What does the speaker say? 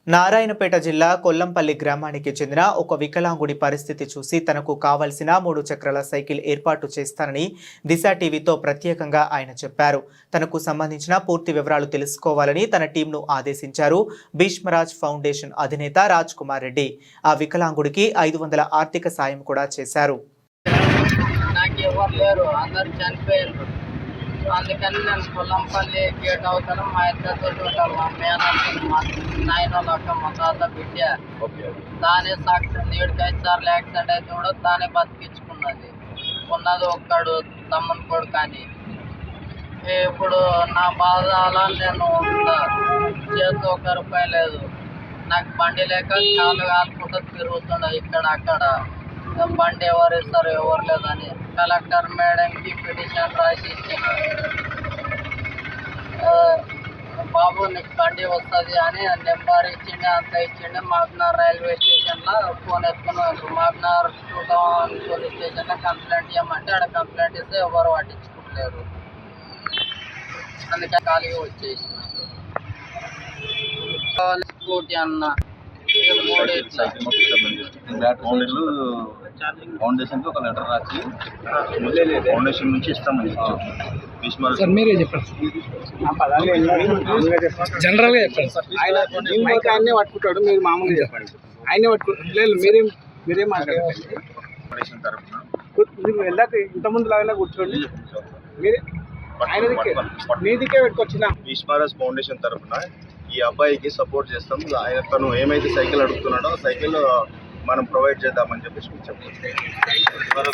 నారాయణపేట జిల్లా కొల్లంపల్లి గ్రామానికి చెందిన ఒక వికలాంగుడి పరిస్థితి చూసి తనకు కావలసిన 3 చక్రాల సైకిల్ ఏర్పాటు చేస్తానని దిశ టీవీతో ప్రత్యేకంగా ఆయన చెప్పారు. తనకు సంబంధించిన పూర్తి వివరాలు తెలుసుకోవాలని తన టీంను ఆదేశించారు. భీష్మరాజ్ ఫౌండేషన్ అధినేత రాజ్ కుమార్ రెడ్డి ఆ వికలాంగుడికి 500 ఆర్థిక సాయం కూడా చేశారు. అందుకని నేను కొల్లంపల్లి గేట్ అవతల మా ఇద్దరితో ఉంటాను. మా మేనల్ని మా నాయన వాళ్ళ మా తాత బిడ్డ తానే సాక్షి 7-5 సార్లు యాక్సిడెంట్ అయితే కూడా తానే బతికించుకున్నది. ఉన్నది ఒక్కడు తమ్ముని కొడుకు అని. ఇప్పుడు నా బాధ అలా నేను చేతితో 1 రూపాయి లేదు. నాకు బండి లేక కాళ్ళు కాలుకుంటూ తిరుగుతున్నా ఇక్కడ అక్కడ. బండి ఎవరు ఇస్తారు ఎవరు లేదని కలెక్టర్ మేడంకి పిటిషన్ రాసి ఇచ్చిన. బాబు నీకు బండి వస్తుంది అని నెంబర్ ఇచ్చిండే అంత ఇచ్చిండే. మాగ్నార్ రైల్వే స్టేషన్లో ఫోన్ ఎత్తుకుని మాగ్నార్ 2000 పోలీస్ స్టేషన్లో కంప్లైంట్ ఇవ్వమంటే ఆడ కంప్లైంట్ ఇస్తే ఎవరు పట్టించుకోలేరు. అందుకే ఖాళీగా వచ్చేసిన. స్కూటీ అన్న ఫౌండేషన్కి ఒక లెటర్ రాసి ఫౌండేషన్ నుంచి ఇస్తామని సార్ మీరే చెప్పండి. జనరల్గా చెప్పండి సార్. ఆయనే పట్టుకుంటాడు, మీరు మామూలుగా చెప్పండి. ఆయనే పట్టుకుంటాడు. లేదు మీరేం మాట్లాడండి. ఫౌండేషన్ తరఫున మీరు వెళ్ళాక ఇంతకుముందు లాగా కూర్చోండి. మీరే ఆయన మీదికే పెట్టుకొచ్చిన భీష్మరాజ్ ఫౌండేషన్ తరఫున ఈ అబ్బాయికి సపోర్ట్ చేస్తాం. ఆయన తను ఏమైతే సైకిల్ అడుగుతున్నాడో సైకిల్ మనం ప్రొవైడ్ చేద్దామని చెప్పేసి చెప్పారు.